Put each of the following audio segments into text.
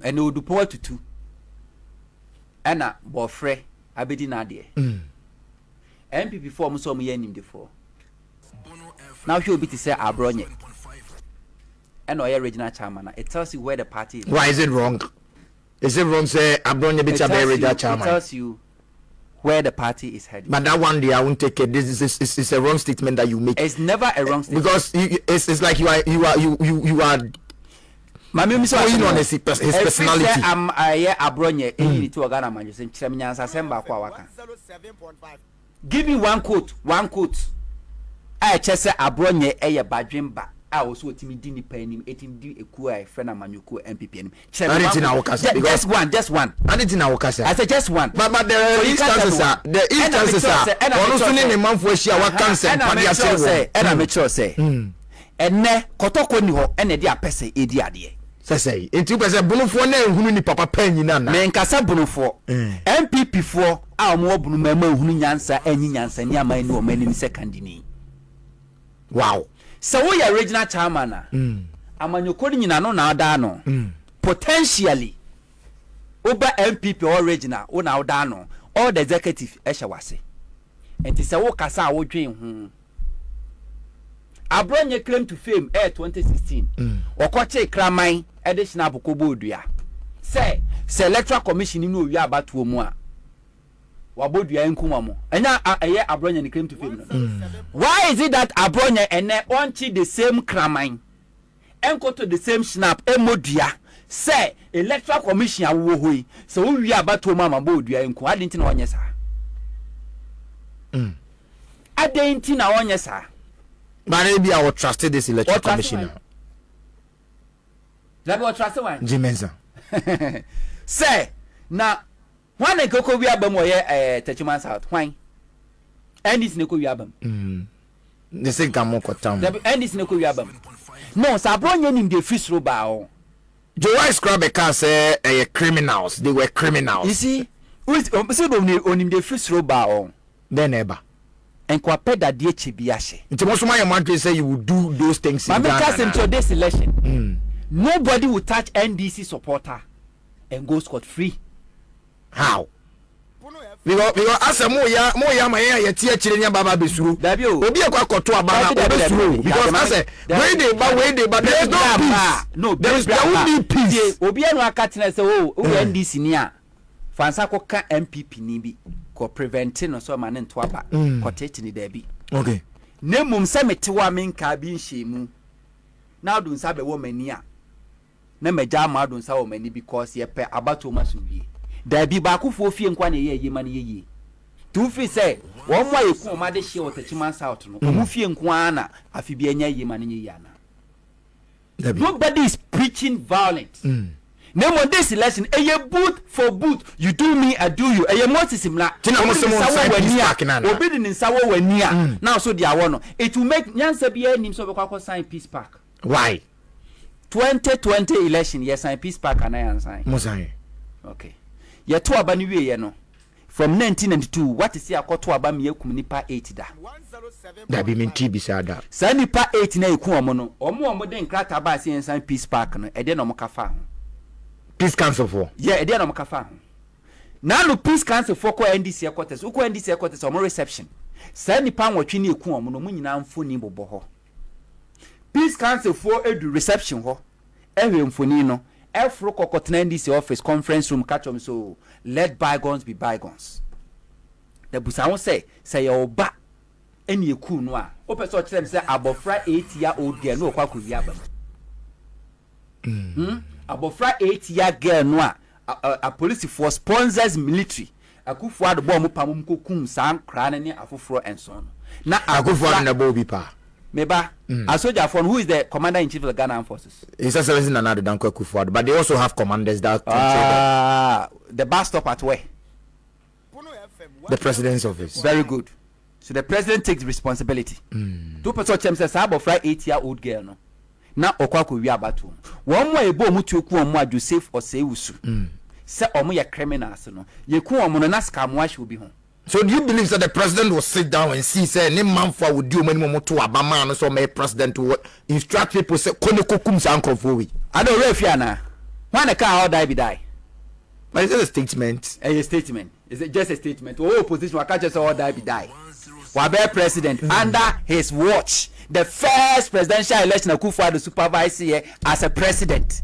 and would do power to 2 and a boyfriend abedi na de MPP form so me yanim before now he will be to say Abronye and or regional chairman. It tells you where the party is. Why is it wrong? Is it wrong say Abronye be regional chairman? It tells you where the party is heading. But that one day I won't take it. This is a wrong statement that you make. It's never a wrong statement because it's like you are going on his personality. I'm Abronye to Ghana man. Give me one quote. I just say Abronye a badrimba. I also timi dini penim etim di ekua friend amanyuko MPP nim. Just one. I didn't know I said just one. But there are instances ono so ne manfo ahia wa cancer padi ase and I make sure say enne kotoko ni ho enne de apese edi ade. Say enti pese bunufo na ehunu ni papa panyina na. Me nkasa bunufo MPP fo a mo bunu mama ehunu nyansa anyi nyansa ni aman ni o mani second ni. Wow. So we are regional chairman na amanyoko ni nyina no na ada no potentially over MPP or regional o na ada no all the executive ehya wase enti se wo kasa wo dwen hu Abronye claim to fame 2016 okoche kraman additional bokobo odua say electoral commission ni no wi abatuo mu a wabodua enkuma mo enya eye Abronye ni claim to fame no why is it that Abronye ene onchi the same kraman enkoto the same snap emodua say electoral commission awo hoi so wo wi abatuo mu amabodua enku adenti na onye sa adenti na onye sa but maybe I will trust this electoral commissioner. That will trust one. Jimenza. Say now one e koko wi abam oye Techiman South. Why? Endis ne ko wi abam. They say gamo kotam. Endis ne ko wi abam. No, so Abronye nim dey free throw ba o. Joy Scrabbe can say criminals. They were criminals. You see, who is onim dey free throw ba o. Then ever. And kwapeda die chibiashe. It's most of my man say you will do those things in Ghana. But because in this election, nobody will touch NDC supporter and go scot free. How? Because as a moya my ya tie chire nya baba besuru. Obi e kwa koto abana obesuru because as a when they but there is no peace. No, there will be peace. Obi anu akatina say oh NDC ni a fansa ko ka MPP ni bi ko preventing no so man nto aba ko tete ni da bi. Okay. Nemum se metewa menka bi nhemu. Na adun sa be wo mani a. Na meja ma adun sa wo mani because ye pe abato maso wie. Da bi ba kofo fie nkwa na ye ma na ye. Tu fi say wo mo ayeku o ma de hye o Techiman South no. Mu fie nkwa na afi bi anya ye ma na ye ana. Nobody is preaching violence. Name on this election, a boot for boot. You do me, I do you. A more similar. Obedient in Sawa when near. Now, so dear one. It will make Nyansa be a name so sign Peace Park. Why? 2020 election, yes, sign Peace Park and I answer. Mosai. Okay. Ye to abani we no. From 1992, what is here called to abami nipa 80 da. That be mean TB sada. Sa nipa 80 na eku omo no. Omo den krata ba si sign Peace Park no. E de no mo kafa. Peace Council for. Yeah, e dey na makafa. Na no Peace Council for ko NDC headquarters. Uko NDC headquarters omo reception. Sa nipa nwotwe na eku omo no mu nyina mfoni bobo ho. Peace Council for edu reception ho. Ehwe mfoni no. Efro kokotena NDC office conference room catch them so let bygones be bygones. The busa won say your oba eni eku no a. O person tell them say abofra 8-year-old girl no kwa kuwi abam. Abofra 8-year girl no a police for sponsors military akufu ado bo mo pamum kokum san kra na ne afoforo enso na akufu ado na bo bi pa meba a soldier for who is the commander in chief of the Ghana Armed Forces. It's a reason another than akufu ado, but they also have commanders that the bus stop at where the president's office. Very good. So the president takes responsibility. Two person chem say abofra 8-year-old girl no na okwako wi abato won mo ebo mu tuoku on mo Joseph Osewusu se omo ye criminals no ye ku omo no na scam wash obi ho. So do you believe that the president will sit down and see say any man for would do many more to abama no so may president to instruct people say kono kokum san krofo wi ado refia na When a car all die. But is it a statement? A statement. Is it just a statement? Oh, opposition, I can't just all die. Wabe president under his watch, the first presidential election of Kufuor supervise here as a president.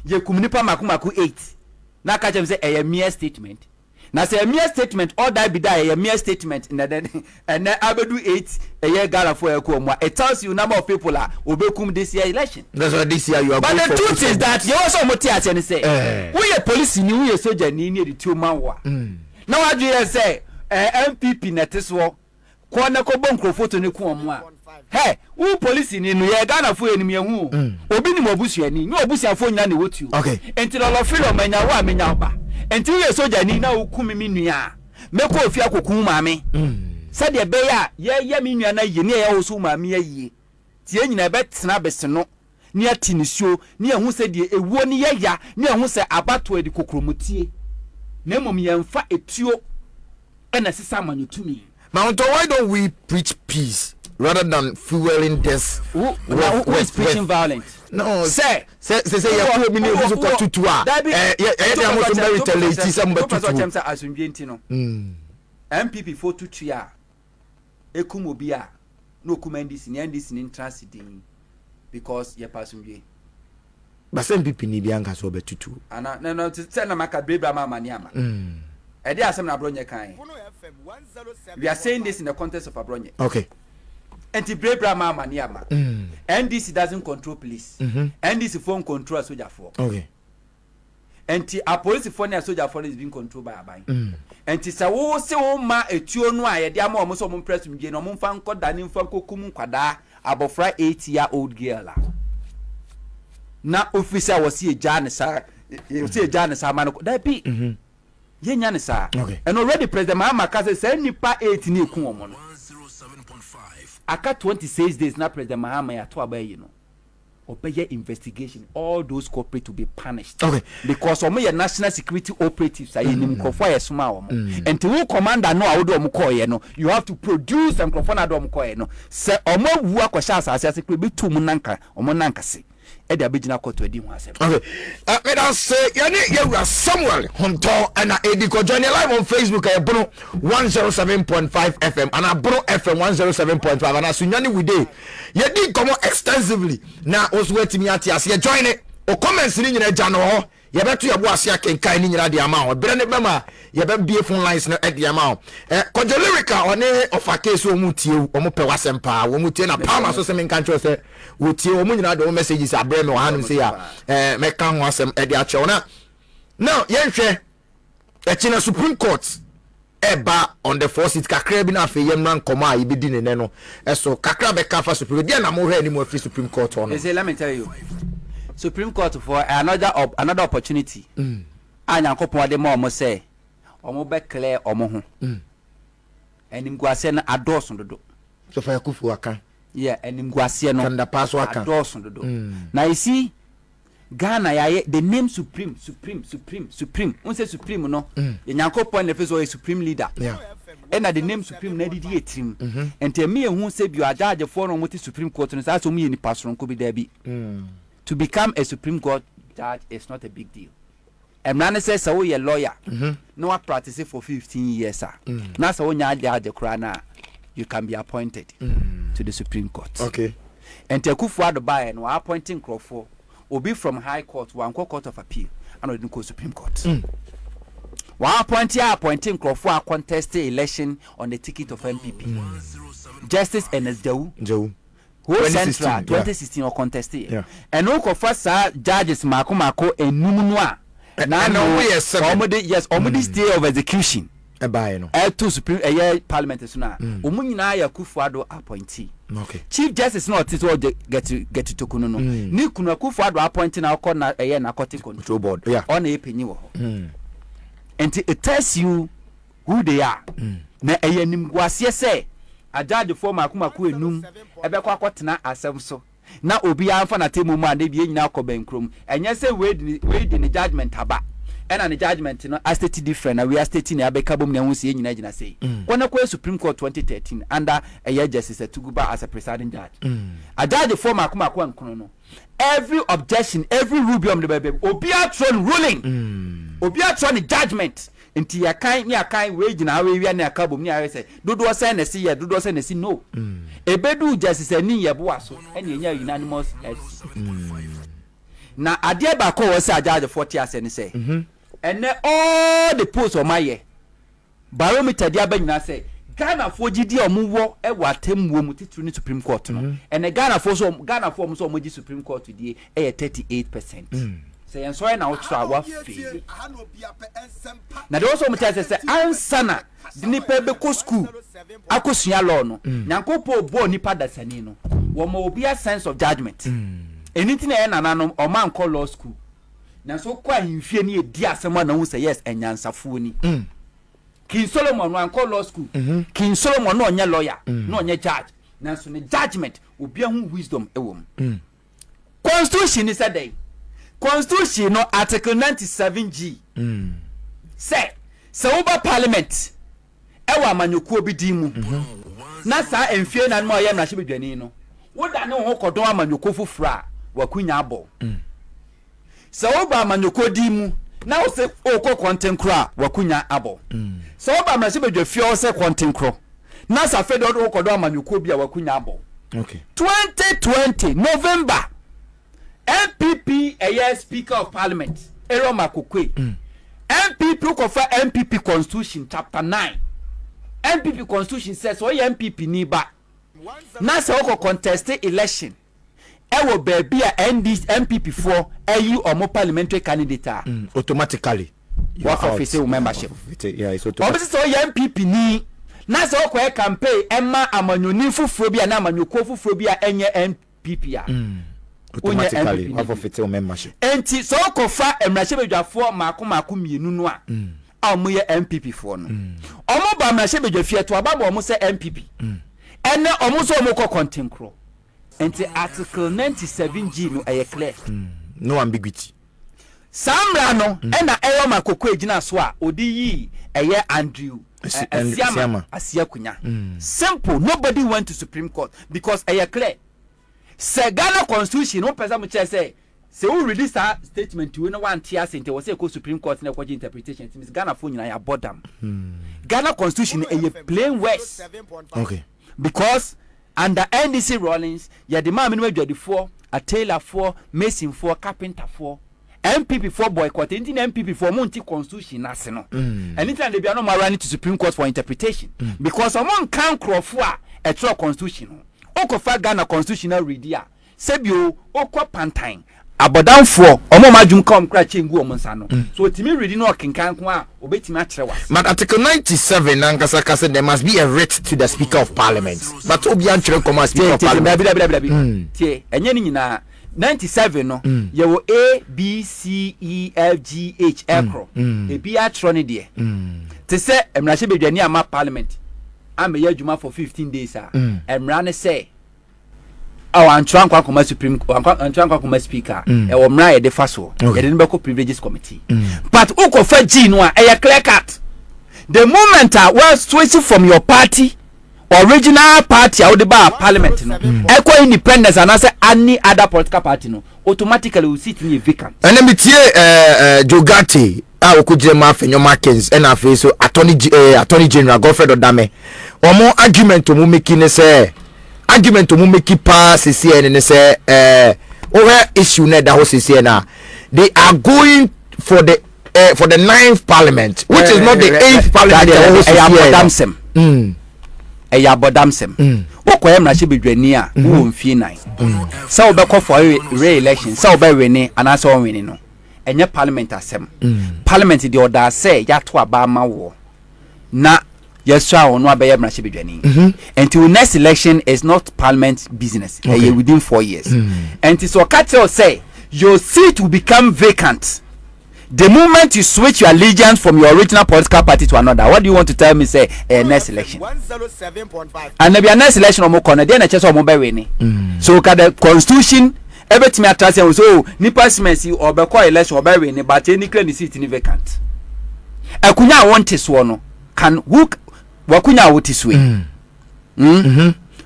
Ye kumunipa makumaku 8. Na catch him say a mere statement. Na say a mere statement all die a mere statement in the and then abedu 8 a year gala for a it tells you number of people are obekum this year election. That's what this year you are. But the truth is that you also motiate and say we a police ni we a soldier ni the 2 man war. Now what do you say MPP netiswo kwana ko bon photo ni ku omo a hey who police ni no ye Ghana fo enim ye hu obi ni mobusu ani ni obusu afo nyina na wotu okay enti lo filo manya wa menya ba enti we soja ni na okumi mi nua meko ofi akokun maame se de be ya mi nua na ye ni ya wosu maame ye tie nyina be tena bese no ni ati ni suo ni ehun se de ewuo ni ya ni ehun se abato edi kokromotie na mom ye mfa etuo ena sisa manyotumi. Huntor, why don't we preach peace rather than fueling this? Who is preaching violence? No, say ya ku mi ni ofusu ko tutu a ya mo so very tellati some tutu asumdwe ntino MPP for tutu a ekum obi a no kumandisi ni intransidin because ya pasumdwe but MPP ni bi anka so betutu ana no say na maka brebra mama ni ama ede asem na Abronye kan. We are saying this in the context of Abronye. Okay. Anti-Brebra mama ni ama. NDC doesn't control police. NDC phone control soldier for. Okay. A police phone and soldier for is being controlled by Abai. Anti sa wo se wo ma etuo no a ye de ama omo so mo press mje no mo mfa nko dane mfa kokum kwada abofra 8-year-old girl. Na officer was here Janisa. You see Janisa man that be. Yenya ne sa and already President Mahama Kase say nipa 8 ni ku omo no 107.5 aka 26 days na President Mahama ya to abaye no obeye investigation all those corporate to be punished because omo ye national security operatives aye nim kofo aye soma omo and the commander no awodo omo koye no you have to produce and kofo na do omo koye no se omo wu akosha asase secret be tu mu nanka omo nankase e da begina koto edi hu asem. Okay. Me don say you are Samuel Huntor and Edi ko join live on Facebook at Abronye 107.5 FM and Abronye FM 107.5 and Sunyani we dey. You did come extensively. Now also wait me at as you join it. O comments ni nyina ja no ho. You better you ase akenkan ni nyina de ama. Bre ne bema you be bie phone lines no e de ama. Kojo lyrica one of a case o mu tie o mu pe wasem pa o mu tie na palma so se men kan tro se wo tie o mu nyina de messages abre me hanum se ya me kan ho asem e de a che na now yen hwe e china Supreme Court eba on the 4 seat kakra bi na afa yem na nkoma a ibedi ne no so kakra be ka fa Supreme dia na mo hwe ni mo free Supreme Court on. Let me tell you, Supreme Court for another opportunity. Anyankopon de mo say omo be clear omo ho. Enim guase na adoso dodo. So fa Kufuor aka. Yeah, enim guase no. Kanda paso aka. Adoso dodo. Now you see Ghana ya the name Supreme. Unse Supreme no. Anyankopon na feso a supreme leader. Yeah. And the name Supreme na didi etim. Ente me hu say bi ajaje for no moti Supreme Court no say so mu ye ni pasron ko bi da bi. To become a Supreme Court judge is not a big deal. Emrane says so you're a lawyer. No one practice for 15 years, sir. Now so when you can be appointed to the Supreme Court. Okay. And Kufuor the buy and appointing Crawford will be from High Court to Court of Appeal and we go Supreme Court. One appointing Crawford contest election on the ticket of MPP. Justice Ernest Joe. Who Central 2016 or contested. Yeah. And no first judges Mako and Numunwa. Now yes, already stay of execution. A buy no. To Supreme Parliament is now. Umunyina ya Kufuor appointee. Okay. Chief Justice not is all get to Tokuno no. Ni kuna Kufuor appointing now call na narcotic control board. Yeah. On a penny wo. And it tells you who they are. Na nim guasie say ajade for makumaku enum ebe kwa kwatena asem so na obi anfa na temu ma na bi nyina ko benkrom enye se we di ni judgment aba and the judgment no as state different and we are stating abeka bom na hu se nyina gina say kwana kwa Supreme Court 2013 under a year justice Tuguba as a presiding judge a judge former akoma kwa nkono no every objection every rubium the baby obia throne ruling obia throne judgment nti yakan we gina we wi na akabom ni awe say dodo say na see ye dodo say na see no ebedu justice ani ye bo aso ene enya unanimous na ade ba ko wo say judge 40 ase ni say and all the posts on my year barometer dia ba nyina say Ghana for gidi omuwo e watem wo mu titru ni Supreme Court no and the Ghana for so omoji Supreme Court today e 38%. Say en so na ultra wa fi na de also mutase say ansana de nipa be ko school akosua law no nyankopo bo nipa dasani no wo ma obi a sense of judgment anything na nananom o man call law school na so kwa himfie ni edi asema na hu say yes enyansafo ni King Solomon wan call law school King Solomon no onye lawyer no onye judge na so ne judgment obi hu wisdom ewom constitution is said Constitution no article 97G say uba parliament ewa amanyokuo bi di mu na sa emfie na no ye na hye bedwani no wo da ne ho kodon amanyokuo fufura wakunya abo uba amanyokuo di mu na wo se okọ content kro wakunya abo uba na hye bedwafie wo se content kro na sa fe do kodon amanyokuo bi wakunya abo okay 2020 November MPP a year Speaker of Parliament Ero Makokwe MPP kofa MPP Constitution chapter 9 MPP Constitution says so MPP ni ba na se oko contest election ewo baby a MPP for ayu omo parliamentary candidate automatically you are official membership yeah it's automatic so MPP ni na se oko e campaign emma amanyoni fufuro bi na amanyoko fufuro bi a enye MPP a automatically have official membership enti so kofa emrahye bedwafo maako mienu no a omo ye MPP for no omo ba emrahye bedwafie to ababo omo se MPP ene omo so omo ko kontenkro enti article 97G no eye clear no ambiguity samra no ena eyo makoko ejina so a odi yi eye Andrew Asiakunya simple nobody went to Supreme Court because eye clear se Ghana Constitution no person mo say se we release that statement we no want tia sente we say ko Supreme Court na kwaji interpretation means Ghana for nyina ya bodam Ghana Constitution a plain words okay because under NDC rulings ya the man minimum judge for a tailor for mason for carpenter for MPP for boycott MPP for monti constitution ase no anytime they be no more running to Supreme Court for interpretation because someone can crofo a true constitution okofa Ghana constitutional readia sebio okwa pantan abodanfo omo majum kom kra chengu omo nsa no so timi reading no kinkan ko a obetimi akere was but article 97 nankasa kase there must be a writ to the Speaker of Parliament but obi antwere come Speaker of Parliament tie enye ni nyina 97 no ye wo A B C E F G H ekro e bi atro ne de te se emrahye bedwani ama Parliament ame ya juma for 15 days emra ne say antwankwa koma Supreme antwankwa koma Speaker wo mra ye de faso ye de be ko privileges committee but ukofa G no a e clear cut the moment was switching from your party original party out the bar parliament no equal independence and as any other political party no automatically will sit in vacant and then metie Jogate okujire ma Fenyo Markins and afi so attorney general Godfred Odame omo argument mu make ne say argument mu make pass CCN ne say over issue na da ho CCN na they are going for the 9th parliament which is not the 8th parliament eya bodamsem wokoye mrahye bedwani a wo mfie nan sa obekọ for re-election sa obewene anasa onwene no enye parliament asem parliament the order say ya to aba ma wo na yeso a ono abeye mrahye bedwani until next election is not parliament business within 4 years until so cattle say your seat will become vacant the moment you switch your allegiance from your original political party to another. What do you want to tell me? Say next election 107.5 and maybe next election omo corner then na chese omo be we ni so ka the constitution Ebetimi atrase so nipa simensi obekọ election obewe ni but any clear ni seat ni vacant. Akunya wonte so no can who wakunya wotiswe.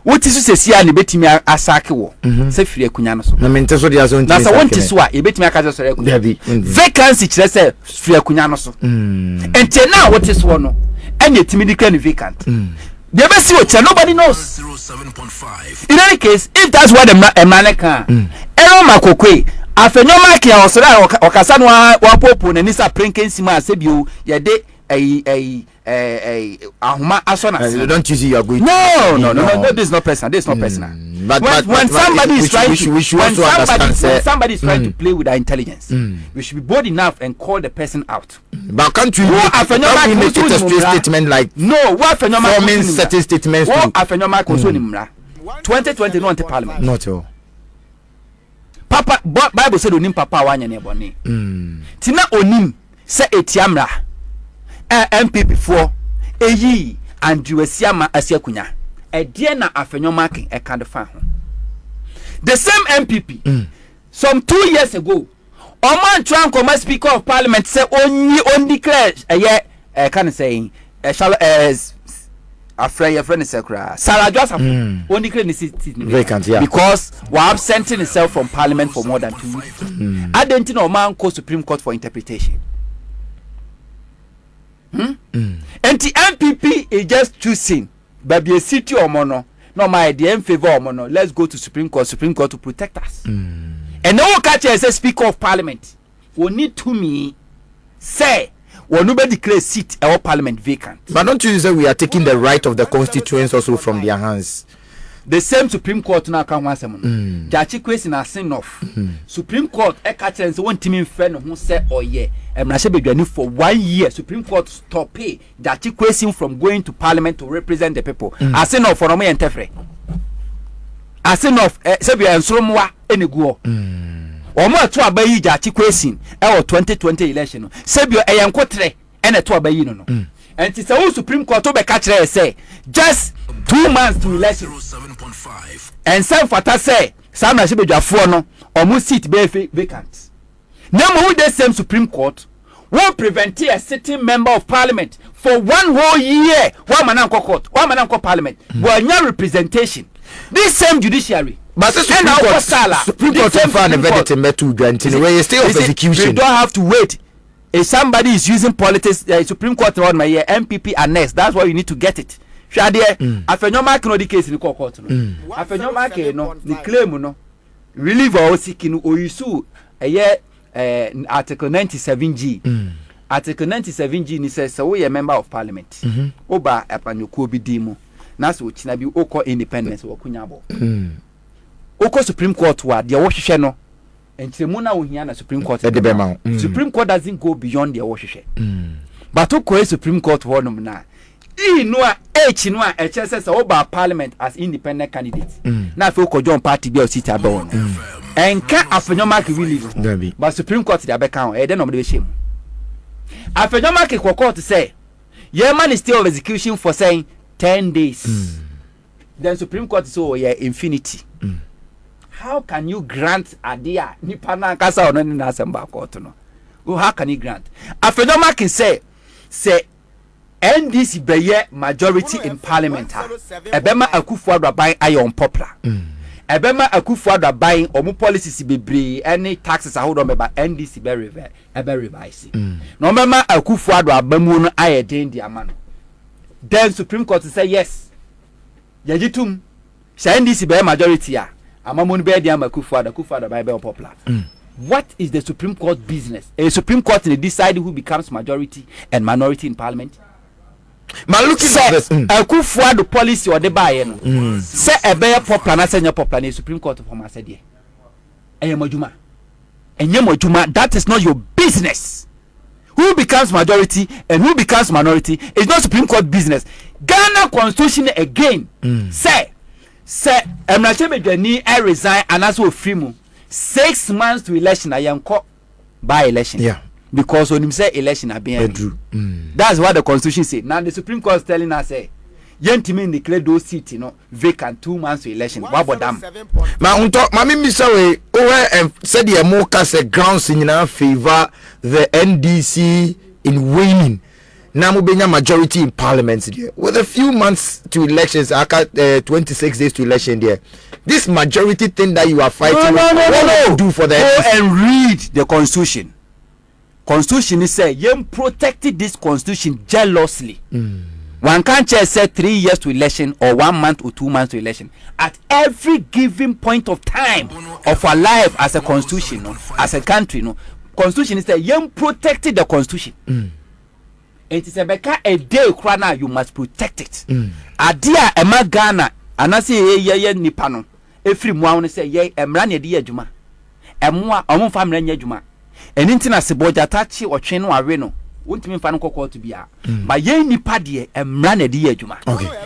Wotisu sesia ni betimi asake wo. Se firi akunya no so. Na mente so dia so ntimi. Na sa wonte so a ebetimi akaje so akunya. Vacancy kire se firi akunya no so. Ente na wotiso no anya timi ni clear ni vacant. They ever see what nobody knows. 07.5. In any case, if that's what a man can, Ero Makokwe, afenyoma ki osora okasa no wa popo na nisa pranking sima asebio ye de ahuma asona. Don't you see you are going no, this is not personal. This is not personal. But when somebody is trying to play with our intelligence, we should be bold enough and call the person out. But can't we make it a straight statement like no? What forming certain statements? What afenyoma concerning 2020 no parliament. Not all. Papa Bible said onim papa wanya ne bone. Tina onim se etiamra. MPP for eyi Andrew Asiama Asiakunya. E die na afenyoma ken e kan de fa ho. The same MPP some 2 years ago, Oman Tran Koma Speaker of Parliament say on declare can say shall a friend is Sarah Joseph only vacant, because we are absenting himself from Parliament for more than 2 weeks. I don't know man go Supreme Court for interpretation. And the MPP is just choosing, but be a city or mono. No, my idea in favor of mono. Let's go to Supreme Court to protect us. And no catch as a Speaker of Parliament. We need to me say. Well, nobody declares seat our parliament vacant. But don't you say we are taking the right of the constituents also from their hands? The same Supreme Court now can once a month. Jachi kwesi na sin off. Supreme Court catch one team friend who say oh yeah. For 1 year, Supreme Court stop pay Jachi kwesi from going to Parliament to represent the people. I say no for me and tefre. I say no. Sebi ensromwa eniguo. Omo to abayi Jachi kwesi 2020 election. Sebi eyankotre ene to abayi no. And it's a Supreme Court to be catch say just 2 months to election. 07.5. And some fata say some na shebedwafo no omo seat be vacant. Now who the same Supreme Court won't prevent a sitting member of Parliament for 1 whole year. One man court, one man Parliament. But no representation. This same judiciary. But the Supreme Court found a verdict in Metu Grantin where you stay of execution. You don't have to wait. If somebody is using politics, Supreme Court on my year, MPP and next, that's why you need to get it. Shadie, afenyoma no the case in the court no. Afenyoma no, the claim no. Relieve or seeking or you Article 97G. Article 97G says so we a member of Parliament. Oba apanuko bi dimo. Na so china bi oko independence wo kunyabo. Oko Supreme Court wa dia wo hwehwe no. Enchiremu na wo hia na Supreme Court. Supreme Court doesn't go beyond their wo hwehwe. But oko Supreme Court wo no na. No a HSS oba Parliament as independent candidate. Na fe oko John party bi o sit abon. And can't afenyoma ki really but Supreme Court they back on then no shame afenyoma ki court say your man is still of execution for saying 10 days. Then Supreme Court say oh yeah infinity. How can you grant adia nipa na kasa ono ni na assemble court no? Oh, how can you grant afenyoma ki say NDC be majority in Parliament ha ebema Akufo-Addo ban ayon popular. Ebema Akufo-Addo buying omu policies bebre any taxes ahodo meba NDC be revise. No mema Akufo-Addo abamu no aye den di amano. Then Supreme Court say yes. Yajitum say NDC be majority a amamu no be di Akufo-Addo buy be popular. What is the Supreme Court business? A Supreme Court they decide who becomes majority and minority in Parliament. Man look at this. Akufo-Addo policy or the buy no. Say a bear popular na say popular na Supreme Court for say there. Enyemojuma. That is not your business. Who becomes majority and who becomes minority is not Supreme Court business. Ghana Constitution again say Emrachebedwani resign and as we free mu 6 months to election ayanko by election. Yeah. Because when you say election are being true. That's what the Constitution say. Now the Supreme Court is telling us say yentimi declare those seats no vacant 2 months to election wabodam ma unto ma me bisa we o said the more case grounds in favor the NDC in winning now we benya majority in parliament there with a few months to elections 26 days to election there. This majority thing that you are fighting no. Do for the go and read the constitution. Constitution is say you protected this constitution jealously. One can't just say 3 years to election or 1 month or 2 months to election. At every given point of time of our life as a constitution, no, as a country, no, constitution is that you protected the constitution. It is a day crana you must protect it. Adia ema Ghana anase ye nipa no efiri mu awon say ye emra na de adwuma emwa omon fa mra nya adwuma eni ntina se boja tachi otwe no awe no wontimi fa no kokko to bia ba ye nipa de emra na de adwuma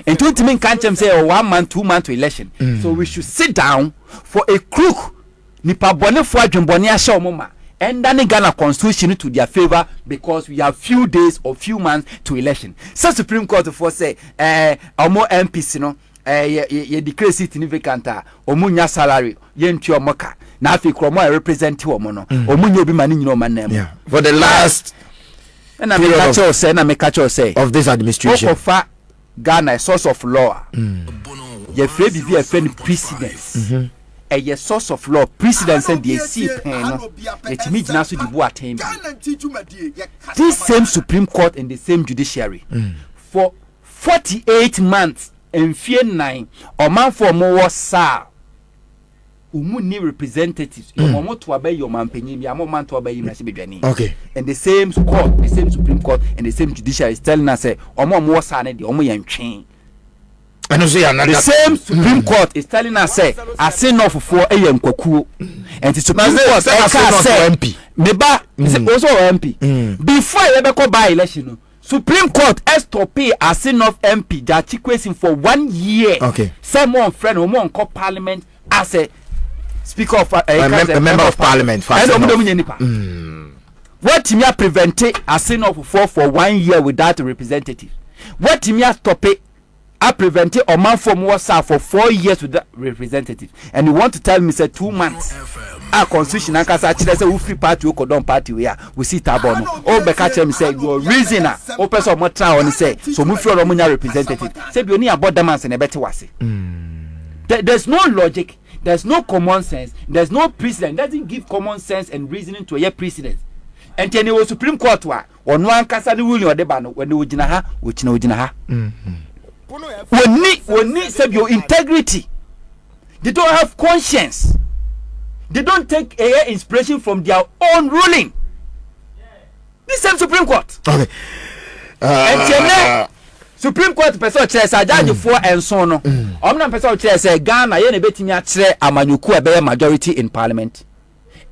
enti wontimi kan chem say 1 month 2 month to election. So we should sit down for a crook nipa bonefo adwenbone a hye omoma and then Ghana constitution to their favor because we have few days or few months to election. So Supreme Court for say omo MPs no ye declare seat in vacant omo nya salary ye ntu omoka na afi kromo represent omo no omo nya obi mani nyino manam for the last na me catch you say of this administration of Ghana a source of law ye free bibi a friend precedence a source of law precedence and the see pen it means now so the boy attain this same Supreme Court and the same judiciary for 48 months and fear 9 or man for more sa umuni representatives omo to obey your man penyi bi amo man to obey him na se bedwani okay and the same court the same Supreme Court and the same judiciary is telling us say omo sa na de omo yantwen. And the same Supreme Court is telling us say as enough for kwakuo and the Supreme Court say MP meba also MP before you ever by election Supreme Court has to pay as enough MP that question for 1 year. Okay. Someone friend or one call parliament as a speaker of a member of parliament. What me prevent as enough for 1 year without a representative? What me stop it? I prevent a man from Warsaw for 4 years without representative, and you want to tell me say 2 months? Our constitution and say we free party we don party we see tabono. Oh, Bekache me say your reason o person mo try on say so mu free omunya representative. Say bi oni about them and better wase. There's no logic, there's no common sense, there's no precedent. Doesn't give common sense and reasoning to a precedent. And then the Supreme Court wa onu ankasa ni wuli odeba no when we gina ha, we gina ha. We need say your integrity. They don't have conscience. They don't take a inspiration from their own ruling. This same Supreme Court. Okay. And Supreme Court person say judge for and so no. Omna person say Ghana ye na betimi akire amanyuku ebe majority in parliament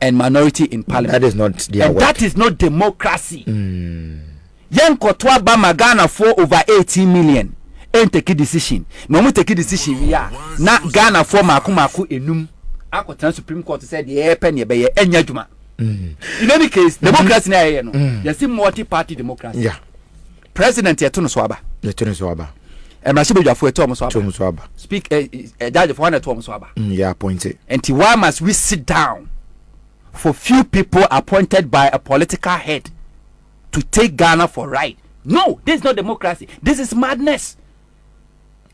and minority in parliament. That is not their work. That is not democracy. Yen kotwa ba Ghana for over 18 million. And take a decision. No more take a decision. We are not Ghana for Makumaku enum. Akota Supreme Court said the air penny by any juma. In any case, democracy na no. You see multi-party democracy. Yeah. President Yetono Swaba. Yetono Swaba. And Mashibu for Thomas Swaba. Speak a judge for one Thomas Swaba. Yeah, appointed. And why must we sit down for few people appointed by a political head to take Ghana for right? No, this is not democracy. This is madness.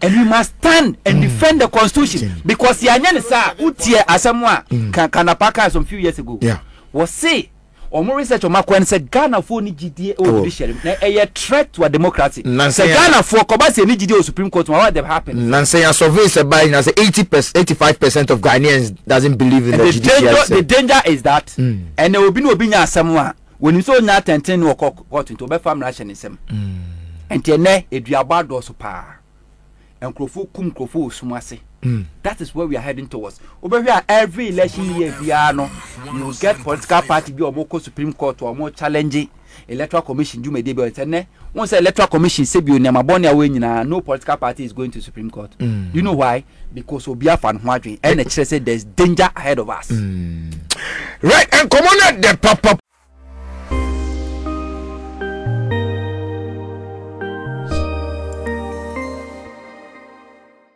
And we must stand and defend the constitution because Yanyani sa utie asamwa kanapaka some few years ago. Yeah. Was say or more research on Makwan said Ghana for ni GDA or judiciary a threat to a democracy. Say Ghana for Kobasi ni GDA Supreme Court what have happened. Nancy a survey said by 85% of Ghanaians doesn't believe in the judiciary. The danger is that and there will be no binya asamwa when you saw not intend to court into be farm rationalism. And tene eduabado so pa. And Krofo Sumase. That is where we are heading towards. Over here, every election year, you will get political party be or more Supreme Court or more challenging electoral commission. You may be able once the electoral commission say you no political party is going to Supreme Court. You know why? Because we are fan and the said there's danger ahead of us. Right, and come on, the papa